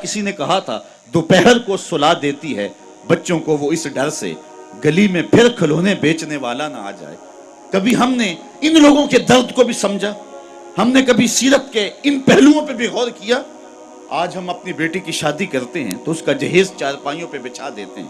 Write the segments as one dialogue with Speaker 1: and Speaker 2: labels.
Speaker 1: کسی نے کہا تھا دوپہر کو سلا دیتی ہے بچوں کو وہ اس ڈر سے گلی میں پھر کھلونے بیچنے والا نہ آ جائے۔ کبھی ہم نے ان لوگوں کے درد کو بھی سمجھا؟ ہم نے کبھی سیرت کے ان پہلوؤں پہ بھی غور کیا؟ آج ہم اپنی بیٹی کی شادی کرتے ہیں تو اس کا جہیز چارپائیوں پہ بچھا دیتے ہیں،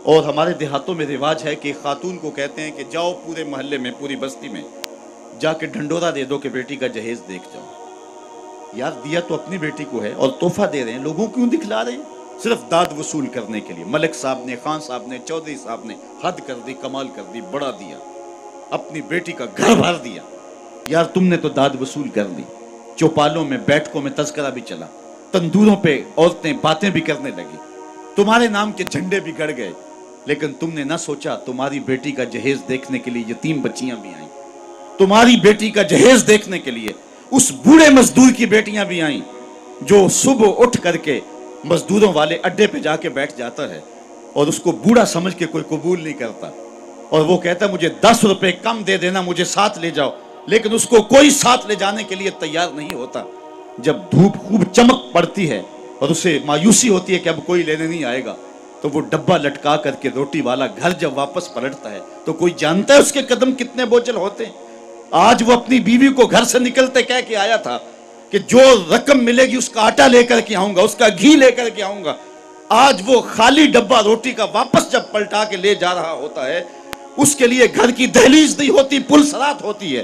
Speaker 1: اور ہمارے دیہاتوں میں رواج ہے کہ خاتون کو کہتے ہیں کہ جاؤ پورے محلے میں، پوری بستی میں جا کے ڈھنڈورا دے دو کہ بیٹی کا جہیز دیکھ جاؤ۔ یار دیا تو اپنی بیٹی کو ہے اور تحفہ دے رہے ہیں، لوگوں کیوں دکھلا رہے ہیں؟ صرف داد وصول کرنے کے لیے۔ ملک صاحب نے، خان صاحب نے، چودھری صاحب نے حد کر دی، کمال کر دی، بڑا دیا، اپنی بیٹی کا گھر بھر دیا۔ یار تم نے تو داد وصول کر لی، چوپالوں میں، بیٹھکوں میں تذکرہ بھی چلا، تندوروں پہ عورتیں باتیں بھی کرنے لگی، تمہارے نام کے جھنڈے بھی گڑ گئے، لیکن تم نے نہ سوچا تمہاری بیٹی کا جہیز دیکھنے کے لیے یتیم بچیاں بھی آئیں، تمہاری بیٹی کا جہیز دیکھنے کے لیے اس بوڑھے مزدور کی بیٹیاں بھی آئیں جو صبح اٹھ کر کے مزدوروں والے اڈے پہ جا کے بیٹھ جاتا ہے اور اس کو بوڑھا سمجھ کے کوئی قبول نہیں کرتا، اور وہ کہتا ہے مجھے 10 روپے کم دے دینا، مجھے ساتھ لے جاؤ، لیکن اس کو کوئی ساتھ لے جانے کے لیے تیار نہیں ہوتا۔ جب دھوپ خوب چمک پڑتی ہے اور اسے مایوسی ہوتی ہے کہ اب کوئی لینے نہیں آئے گا، تو وہ ڈبہ لٹکا کر کے روٹی والا گھر جب واپس پلٹتا ہے تو کوئی جانتا ہے اس کے قدم کتنے بوجھل ہوتے ہیں؟ آج وہ اپنی بیوی کو گھر سے نکلتے کہہ کے آیا تھا کہ جو رقم ملے گی اس کا آٹا لے کر کے آؤں گا، اس کا گھی لے کر کے آؤں گا۔ آج وہ خالی ڈبہ روٹی کا واپس جب پلٹا کے لے جا رہا ہوتا ہے، اس کے لیے گھر کی دہلیز نہیں ہوتی، پل سرات ہوتی ہے،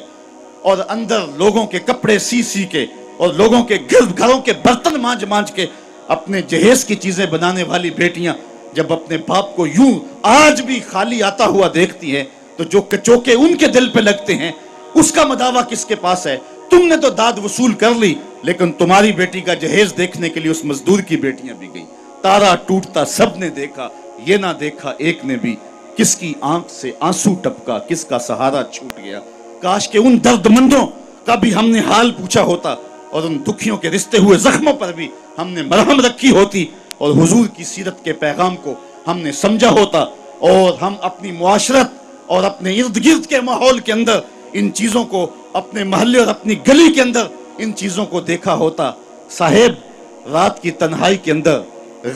Speaker 1: اور اندر لوگوں کے کپڑے سی سی کے اور لوگوں کے گھروں کے برتن مانج مانج کے اپنے جہیز کی چیزیں بنانے والی بیٹیاں جب اپنے باپ کو یوں آج بھی خالی آتا ہوا دیکھتی ہیں تو جو کچوکے ان کے دل پہ لگتے ہیں اس کا مداوع کس کے پاس ہے؟ تم نے تو داد وصول کر لی، لیکن تمہاری بیٹی کا جہیز دیکھنے کے لیے اس مزدور کی بیٹیاں بھی گئی۔ تارا ٹوٹتا سب نے دیکھا، یہ نہ دیکھا ایک نے بھی، کس کی آنکھ سے آنسو ٹپکا، کس کا سہارا چھوٹ گیا۔ کاش کہ ان درد مندوں کا بھی ہم نے حال پوچھا ہوتا اور ان دکھیوں کے رشتے ہوئے زخموں پر بھی ہم نے مرہم رکھی ہوتی اور حضور کی سیرت کے پیغام کو ہم نے سمجھا ہوتا، اور ہم اپنی معاشرت اور اپنے ارد گرد کے ماحول کے اندر ان چیزوں کو، اپنے محلے اور اپنی گلی کے اندر ان چیزوں کو دیکھا ہوتا۔ صاحب رات کی تنہائی کے اندر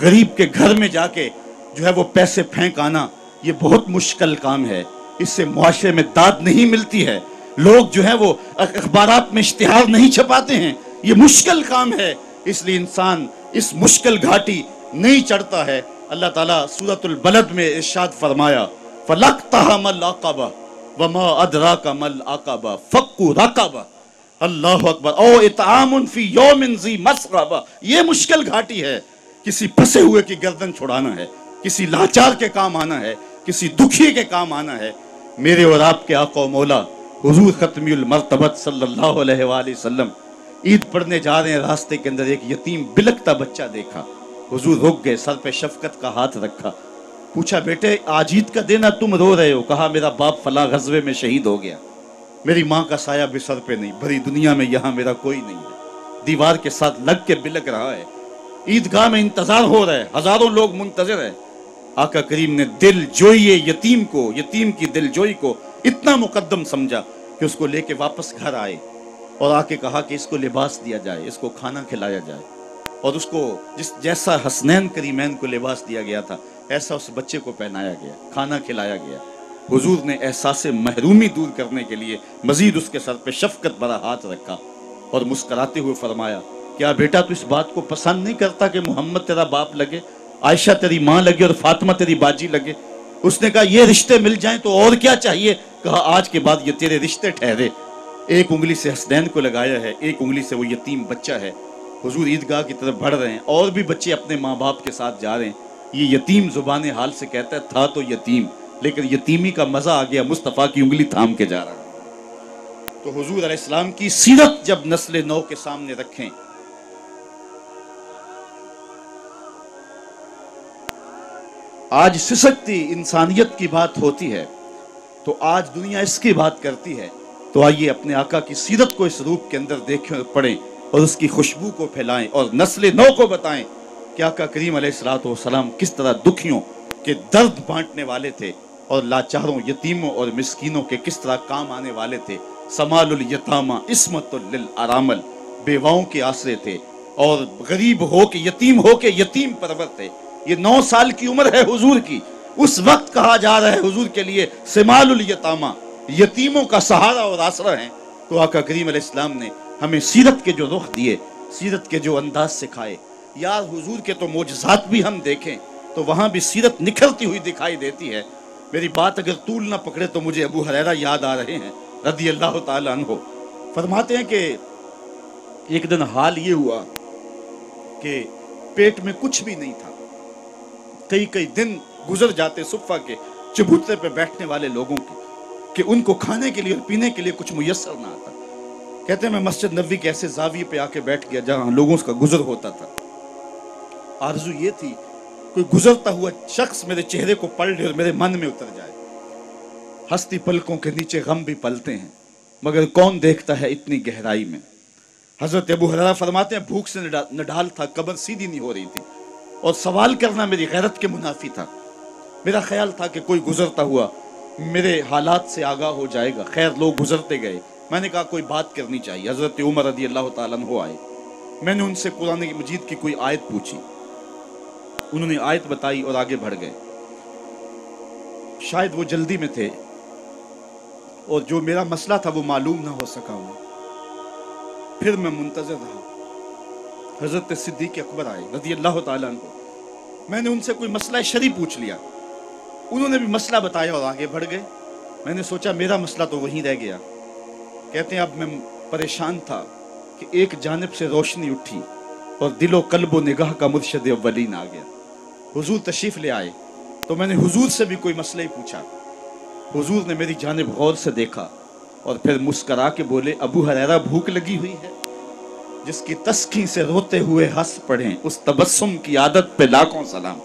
Speaker 1: غریب کے گھر میں جا کے جو ہے وہ پیسے پھینک آنا، یہ بہت مشکل کام ہے، اس سے معاشرے میں داد نہیں ملتی ہے، لوگ جو ہیں وہ اخبارات میں اشتہار نہیں چھپاتے ہیں، یہ مشکل کام ہے، اس لیے انسان اس مشکل گھاٹی نہیں چڑھتا ہے۔ اللہ تعالیٰ سورۃ البلد میں ارشاد فرمایا فَلَقْتَحَمَ الْعَقَبَةَ وَمَا أَدْرَاكَ مَا الْعَقَبَةُ فَكُّ رَقَبَةٍ، اللہ اکبر، او اطعام فی یوم ذی مسغبہ، یہ مشکل گھاٹی ہے، کسی پھنسے ہوئے کی گردن چھڑانا ہے، کسی لاچار کے کام آنا ہے، کسی دکھی کے کام آنا ہے۔ میرے اور آپ کے آقا و مولا حضور ختمی المرتبت صلی اللہ علیہ وآلہ وسلم عید پڑھنے جا رہے ہیں، راستے کے اندر ایک یتیم بلکتا بچہ دیکھا، حضور رک گئے، سر پہ شفقت کا ہاتھ رکھا، پوچھا بیٹے آج عید کا دن ہے تم رو رہے ہو؟ کہا میرا باپ فلاں غزوے میں شہید ہو گیا، میری ماں کا سایہ بھی سر پہ نہیں، بھری دنیا میں یہاں میرا کوئی نہیں ہے، دیوار کے ساتھ لگ کے بلک رہا ہے، عیدگاہ میں انتظار ہو رہا ہے، ہزاروں لوگ منتظر ہیں۔ آقا کریم نے دل جوئی یتیم کو، یتیم کی دل جوئی کو اتنا مقدم سمجھا کہ اس کو لے کے واپس گھر آئے اور آ کے کہا کہ اس کو لباس دیا جائے، اس کو کھانا کھلایا جائے، اور اس کو جیسا حسنین کریمین کو لباس دیا گیا تھا ایسا اس بچے کو پہنایا گیا، کھانا کھلایا گیا۔ حضور نے احساس محرومی دور کرنے کے لیے مزید اس کے سر پہ شفقت بھرا ہاتھ رکھا اور مسکراتے ہوئے فرمایا کیا بیٹا تو اس بات کو پسند نہیں کرتا کہ محمد تیرا باپ لگے، عائشہ تیری ماں لگے اور فاطمہ تیری باجی لگے؟ اس نے کہا یہ رشتے مل جائیں تو اور کیا چاہیے؟ کہا آج کے بعد یہ تیرے رشتے ٹھہرے۔ ایک انگلی سے حسنین کو لگایا ہے، ایک انگلی سے وہ یتیم بچہ ہے۔ حضور عیدگاہ کی طرف بڑھ رہے ہیں، اور بھی بچے اپنے ماں باپ کے ساتھ جا رہے ہیں۔ یہ یتیم زبان حال سے کہتا ہے تھا تو یتیم، لیکن یتیمی کا مزہ آ گیا، مصطفیٰ کی انگلی تھام کے جا رہا ہے۔ تو حضور علیہ السلام کی سیرت جب نسل نو کے سامنے رکھیں، آج سسکتی انسانیت کی بات ہوتی ہے تو آج دنیا اس کی بات کرتی ہے، تو آئیے اپنے آقا کی سیرت کو اس روپ کے اندر دیکھیں، پڑھیں اور اس کی خوشبو کو پھیلائیں اور نسل نو کو بتائیں کہ آقا کریم علیہ السلام کس طرح دکھیوں کے درد بانٹنے والے تھے اور لاچاروں، یتیموں اور مسکینوں کے کس طرح کام آنے والے تھے۔ سمال الیتامہ عصمت للارامل، بیواؤں کے آسرے تھے، اور غریب ہو کے یتیم ہو کے یتیم پرور تھے. یہ 9 سال کی عمر ہے حضور کی. اس وقت کہا جا رہا ہے حضور کے لیے سمال الیتامہ، یتیموں کا سہارا اور آسرا ہیں. تو آقا کریم علیہ السلام نے ہمیں سیرت کے جو رخ دیے، سیرت کے جو انداز سکھائے. یار حضور کے تو معجزات بھی ہم دیکھیں تو وہاں بھی سیرت نکھرتی ہوئی دکھائی دیتی ہے. میری بات اگر طول نہ پکڑے تو مجھے ابو ہریرہ یاد آ رہے ہیں رضی اللہ تعالیٰ عنہ. فرماتے ہیں کہ ایک دن حال یہ ہوا کہ پیٹ میں کچھ بھی نہیں تھا. کئی دن گزر جاتے صفہ کے چبوترے پہ بیٹھنے والے لوگوں کے کہ ان کو کھانے کے لیے اور پینے کے لیے کچھ میسر نہ آتا. کہتے ہیں میں مسجد نبوی کے ایسے زاویے پہ آ کے بیٹھ گیا جہاں لوگوں کا گزر ہوتا تھا. آرزو یہ تھی کوئی گزرتا ہوا شخص میرے چہرے کو پڑھ لے اور میرے من میں اتر جائے. ہستی پلکوں کے نیچے غم بھی پلتے ہیں مگر کون دیکھتا ہے اتنی گہرائی میں. حضرت ابو ہریرہ فرماتے ہیں بھوک سے نڈال تھا، قبر سیدھی نہیں ہو رہی تھی اور سوال کرنا میری غیرت کے منافی تھا. میرا خیال تھا کہ کوئی گزرتا ہوا میرے حالات سے آگاہ ہو جائے گا. خیر لوگ گزرتے گئے. میں نے کہا کوئی بات کرنی چاہیے. حضرت عمر رضی اللہ تعالیٰ عنہ آئے. میں نے ان سے قرآن مجید کی کوئی آیت پوچھی. انہوں نے آیت بتائی اور آگے بڑھ گئے. شاید وہ جلدی میں تھے اور جو میرا مسئلہ تھا وہ معلوم نہ ہو سکا انہیں. پھر میں منتظر رہا. حضرت صدیق اکبر آئے رضی اللہ تعالیٰ عنہ. میں نے ان سے کوئی مسئلہ شرعی پوچھ لیا. انہوں نے بھی مسئلہ بتایا اور آگے بڑھ گئے. میں نے سوچا میرا مسئلہ تو وہیں رہ گیا. کہتے ہیں اب میں پریشان تھا کہ ایک جانب سے روشنی اٹھی اور دل و قلب و نگاہ کا مرشد اولین آ گیا. حضور تشریف لے آئے تو میں نے حضور سے بھی کوئی مسئلہ ہی پوچھا. حضور نے میری جانب غور سے دیکھا اور پھر مسکرا کے بولے ابو ہریرہ بھوک لگی ہوئی ہے؟ جس کی تسکین سے روتے ہوئے ہنس پڑھیں اس تبسم کی عادت پہ لاکھوں سلام.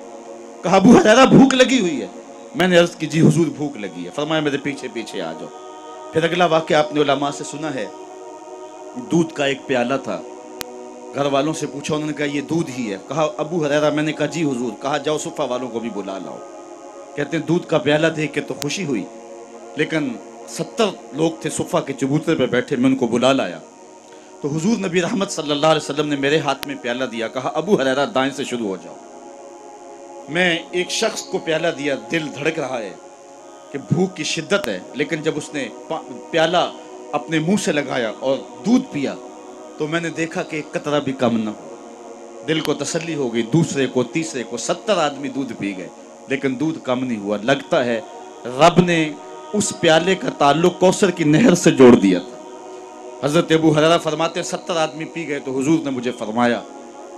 Speaker 1: کہا ابو ہریرہ بھوک لگی ہوئی ہے؟ میں نے عرض کی جی حضور بھوک لگی ہے. فرمایا میرے پیچھے پیچھے آ جاؤ. پھر اگلا واقعہ آپ نے علماء سے سنا ہے. دودھ کا ایک پیالہ تھا. گھر والوں سے پوچھا انہوں نے کہا یہ دودھ ہی ہے. کہا ابو ہریرہ؟ میں نے کہا جی حضور. کہا جاؤ صفہ والوں کو بھی بلا لاؤ. کہتے ہیں دودھ کا پیالہ دیکھ کے تو خوشی ہوئی لیکن 70 لوگ تھے صفہ کے چبوترے پہ بیٹھے. میں ان کو بلا لایا تو حضور نبی رحمت صلی اللہ علیہ وسلم نے میرے ہاتھ میں پیالہ دیا. کہا ابو ہریرہ دائیں سے شروع ہو جاؤ. میں ایک شخص کو پیالہ دیا. دل دھڑک رہا ہے کہ بھوک کی شدت ہے لیکن جب اس نے پیالہ اپنے منہ سے لگایا اور دودھ پیا تو میں نے دیکھا کہ ایک قطرہ بھی کم نہ ہو. دل کو تسلی ہو گئی. دوسرے کو تیسرے کو 70 آدمی دودھ پی گئے لیکن دودھ کم نہیں ہوا. لگتا ہے رب نے اس پیالے کا تعلق کوثر کی نہر سے جوڑ دیا تھا. حضرت ابو ہریرہ فرماتے ہیں 70 آدمی پی گئے تو حضور نے مجھے فرمایا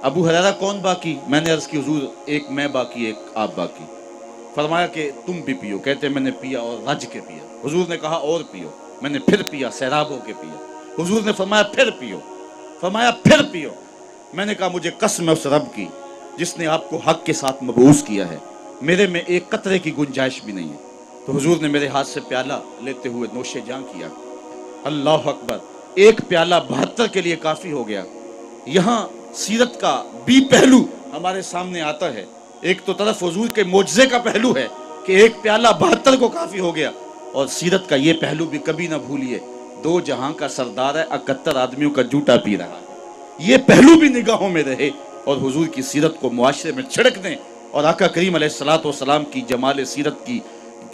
Speaker 1: ابو ہریرہ کون باقی؟ میں نے عرض کی حضور ایک میں باقی ایک آپ باقی. فرمایا کہ تم بھی پیو. کہتے میں نے پیا اور رج کے پیا. حضور نے کہا اور پیو. میں نے پھر پیا سیراب ہو کے پیا. حضور نے فرمایا پھر پیو. فرمایا پھر پیو. میں نے کہا مجھے قسم ہے اس رب کی جس نے آپ کو حق کے ساتھ مبعوث کیا ہے میرے میں ایک قطرے کی گنجائش بھی نہیں ہے. تو حضور نے میرے ہاتھ سے پیالہ لیتے ہوئے نوش جاں کیا. اللہ اکبر. ایک پیالہ 72 کے لیے کافی ہو گیا. یہاں سیرت کا بھی پہلو ہمارے سامنے آتا ہے. ایک تو طرف حضور کے معجزے کا پہلو ہے کہ ایک پیالہ 72 کو کافی ہو گیا اور سیرت کا یہ پہلو بھی کبھی نہ بھولیے 2 جہاں کا سردار ہے 71 آدمیوں کا جوٹا پی رہا ہے. یہ پہلو بھی نگاہوں میں رہے اور حضور کی سیرت کو معاشرے میں چھڑک دیں اور آقا کریم علیہ السلام کی جمال سیرت کی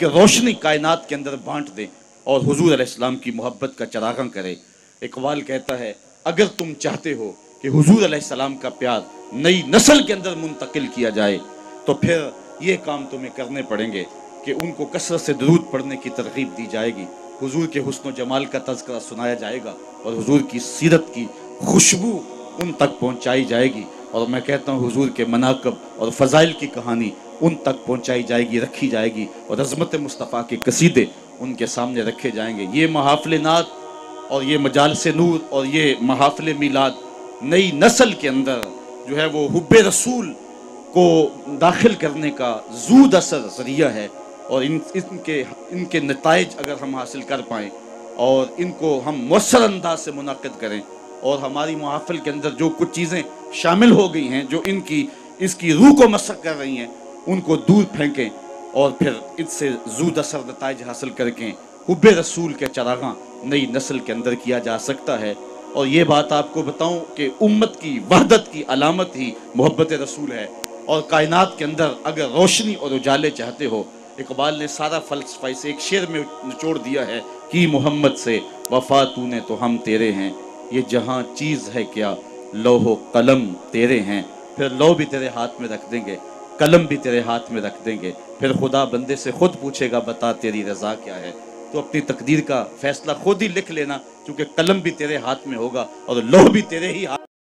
Speaker 1: روشنی کائنات کے اندر بانٹ دیں اور حضور علیہ السلام کی محبت کا چراغاں کرے. اقبال کہتا ہے اگر تم چاہتے ہو کہ حضور علیہ السلام کا پیار نئی نسل کے اندر منتقل کیا جائے تو پھر یہ کام تمہیں کرنے پڑیں گے کہ ان کو کثرت سے درود پڑھنے کی ترغیب دی جائے گی. حضور کے حسن و جمال کا تذکرہ سنایا جائے گا اور حضور کی سیرت کی خوشبو ان تک پہنچائی جائے گی. اور میں کہتا ہوں حضور کے مناقب اور فضائل کی کہانی ان تک پہنچائی جائے گی، رکھی جائے گی اور عظمت مصطفیٰ کے قصیدے ان کے سامنے رکھے جائیں گے. یہ محافل نعت اور یہ مجالس نور اور یہ محافل میلاد نئی نسل کے اندر جو ہے وہ حب رسول کو داخل کرنے کا زود اثر ذریعہ ہے اور ان کے نتائج اگر ہم حاصل کر پائیں اور ان کو ہم مؤثر انداز سے منعقد کریں اور ہماری محافل کے اندر جو کچھ چیزیں شامل ہو گئی ہیں جو اس کی روح کو مسخ کر رہی ہیں ان کو دور پھینکیں اور پھر اس سے زود اثر نتائج حاصل کر کے حب رسول کے چراغاں نئی نسل کے اندر کیا جا سکتا ہے. اور یہ بات آپ کو بتاؤں کہ امت کی وحدت کی علامت ہی محبت رسول ہے، اور کائنات کے اندر اگر روشنی اور اجالے چاہتے ہو، اقبال نے سارا فلسفہ اسے ایک شعر میں نچوڑ دیا ہے کہ محمد سے وفا تو نے تو ہم تیرے ہیں، یہ جہاں چیز ہے کیا لوح و قلم تیرے ہیں، پھر لوح بھی تیرے ہاتھ میں رکھ دیں گے، قلم بھی تیرے ہاتھ میں رکھ دیں گے، پھر خدا بندے سے خود پوچھے گا بتا تیری رضا کیا ہے، تو اپنی تقدیر کا فیصلہ خود ہی لکھ لینا، کیونکہ قلم بھی تیرے ہاتھ میں ہوگا اور لوح بھی تیرے ہی ہاتھ